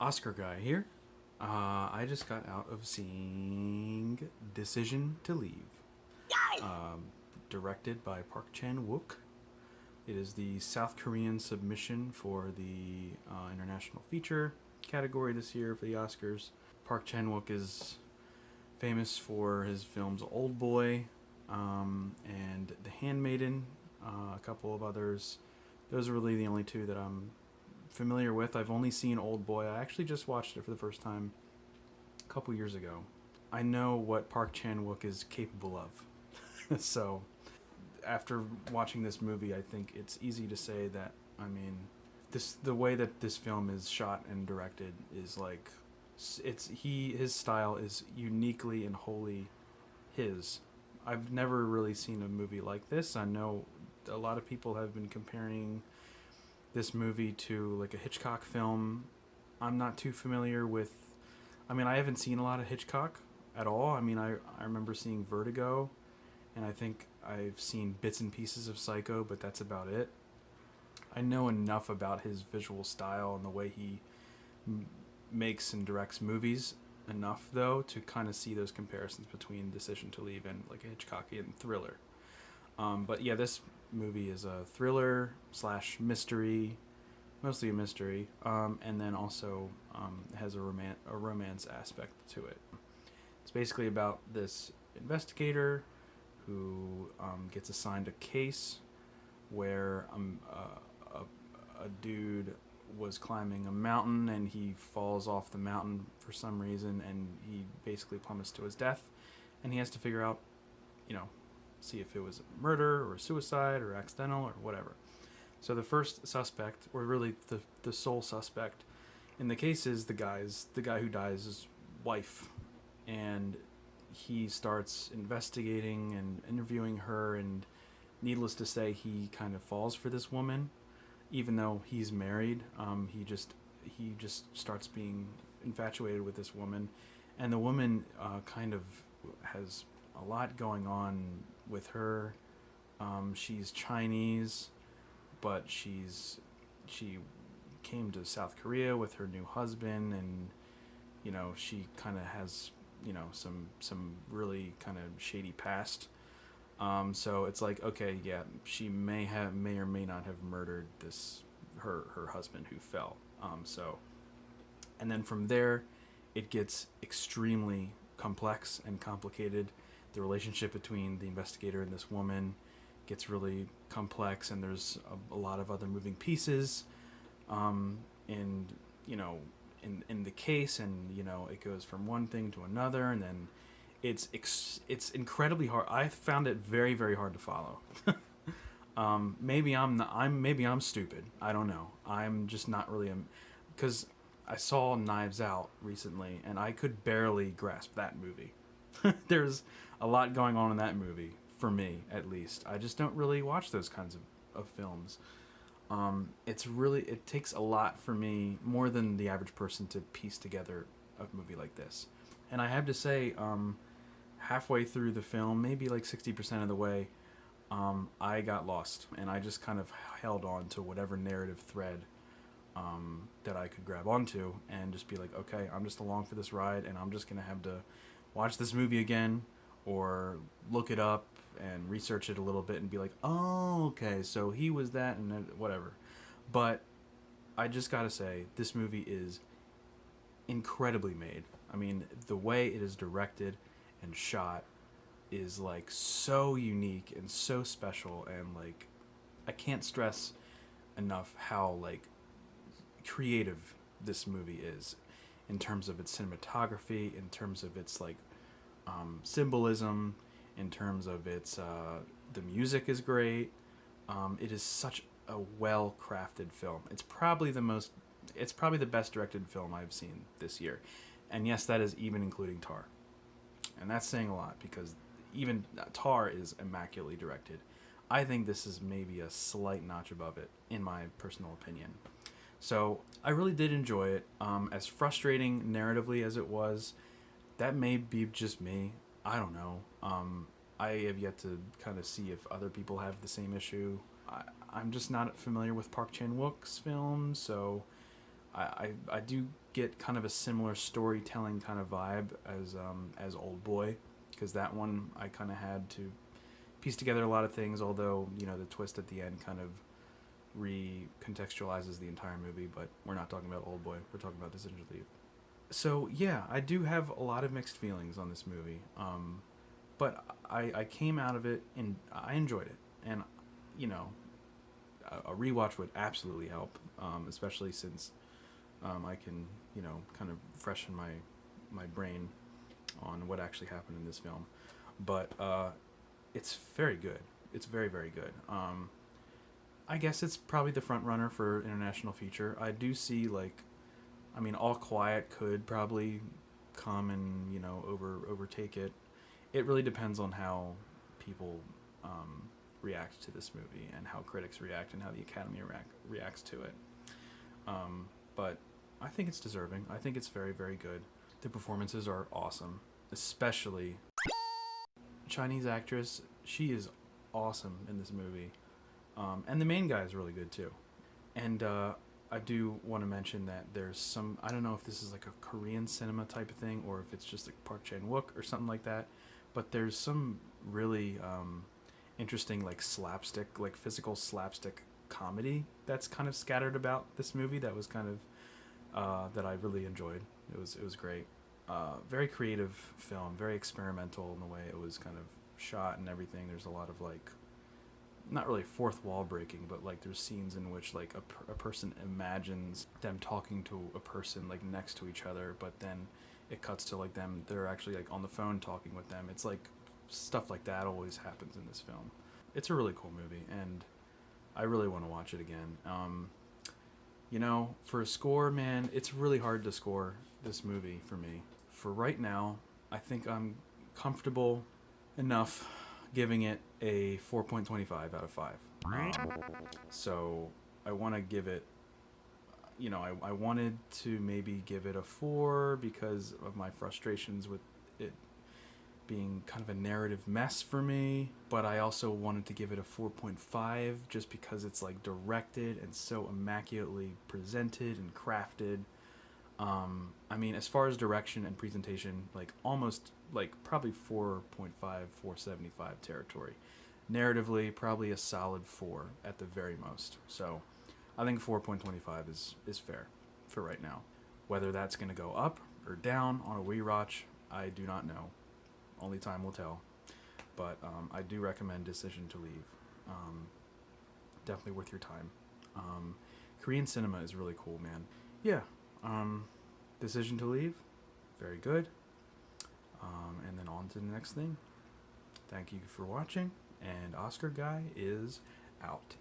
Oscar guy here. I just got out of seeing Decision to Leave, directed by Park Chan Wook. It is the South Korean submission for the international feature category this year for the Oscars. Park Chan Wook is famous for his films Old Boy and The Handmaiden, a couple of others. Those are really the only two that I'm familiar with. I've only seen Old Boy. I actually just watched it for the first time a couple years ago. I know what Park Chan Wook is capable of. So after watching this movie, I think it's easy to say that, the way that this film is shot and directed is like his style is uniquely and wholly his. I've never really seen a movie like this. I know a lot of people have been comparing this movie to like a Hitchcock film. I'm not too familiar with. I haven't seen a lot of Hitchcock at all. I remember seeing Vertigo, and I think I've seen bits and pieces of Psycho, but that's about it. I know enough about his visual style and the way he makes and directs movies enough, though, to kind of see those comparisons between Decision to Leave and like a Hitchcockian thriller. But yeah, this movie is a thriller / mystery, mostly a mystery, and then also has a romance aspect to it. It's basically about this investigator who gets assigned a case where a dude was climbing a mountain and he falls off the mountain for some reason, and he basically plummets to his death, and he has to figure out, see if it was a murder or suicide or accidental or whatever. So the first suspect, or really the sole suspect in the case, is the guy who dies' wife, and he starts investigating and interviewing her, and needless to say, he kind of falls for this woman, even though he's married. He just starts being infatuated with this woman, and the woman kind of has a lot going on with her. She's Chinese, but she came to South Korea with her new husband, and she kind of has some really kind of shady past. So it's like, okay, yeah, she may or may not have murdered her husband who fell. And then from there, it gets extremely complex and complicated. The relationship between the investigator and this woman gets really complex, and there's a lot of other moving pieces in the case, and it goes from one thing to another, and then it's incredibly hard. I found it very, very hard to follow. Maybe I'm stupid. I don't know. I'm just not really because I saw Knives Out recently, and I could barely grasp that movie. There's a lot going on in that movie, for me at least. I just don't really watch those kinds of films. It takes a lot for me, more than the average person, to piece together a movie like this. And I have to say, halfway through the film, maybe like 60% of the way, I got lost, and I just kind of held on to whatever narrative thread that I could grab onto, and just be like, okay, I'm just along for this ride, and I'm just going to have to watch this movie again, or look it up and research it a little bit and be like, oh, okay, so he was that, and whatever. But I just gotta say, this movie is incredibly made. The way it is directed and shot is like so unique and so special, and like I can't stress enough how like creative this movie is, in terms of its cinematography, in terms of its like symbolism, in terms of its the music is great. It is such a well crafted film. It's probably the best directed film I've seen this year, and yes, that is even including Tar, and that's saying a lot, because even Tar is immaculately directed. I think this is maybe a slight notch above it, in my personal opinion. So I really did enjoy it. As frustrating narratively as it was, that may be just me. I don't know. I have yet to kind of see if other people have the same issue. I'm just not familiar with Park Chan-wook's films, so I do get kind of a similar storytelling kind of vibe as Old Boy, because that one I kind of had to piece together a lot of things. Although the twist at the end kind of recontextualizes the entire movie. But we're not talking about Old Boy. We're talking about Decision to Leave. So yeah, I do have a lot of mixed feelings on this movie. But I came out of it and I enjoyed it, and a rewatch would absolutely help, especially since I can kind of freshen my brain on what actually happened in this film. But it's very good. It's very, very good. I guess it's probably the front runner for international feature. I do see All Quiet could probably come and overtake it. It really depends on how people react to this movie and how critics react and how the Academy reacts to it. But I think it's deserving. I think it's very, very good. The performances are awesome, especially Chinese actress. She is awesome in this movie, and the main guy is really good too. And I do want to mention that there's some, I don't know if this is like a Korean cinema type of thing or if it's just like Park Chan-wook or something like that, but there's some really interesting slapstick, physical slapstick comedy that's kind of scattered about this movie that was kind of that I really enjoyed. It was great. Very creative film, very experimental in the way it was kind of shot and everything. There's a lot of not really fourth wall breaking, but there's scenes in which a person imagines them talking to a person next to each other, but then it cuts to they're actually on the phone talking with them. It's stuff like that always happens in this film. It's a really cool movie, and I really want to watch it again. For a score, man, it's really hard to score this movie for me. For right now, I think I'm comfortable enough giving it a 4.25 out of 5. So I want to give it, I wanted to maybe give it a 4 because of my frustrations with it being kind of a narrative mess for me, but I also wanted to give it a 4.5 just because it's directed and so immaculately presented and crafted. As far as direction and presentation, almost probably 4.5, 4.75 territory. Narratively, probably a solid 4 at the very most. So I think 4.25 is fair for right now. Whether that's going to go up or down on a rewatch, I do not know. Only time will tell. But I do recommend Decision to Leave. Definitely worth your time. Korean cinema is really cool, man. Yeah. Decision to Leave, very good. And then on to the next thing. Thank you for watching, and Oscar Guy is out.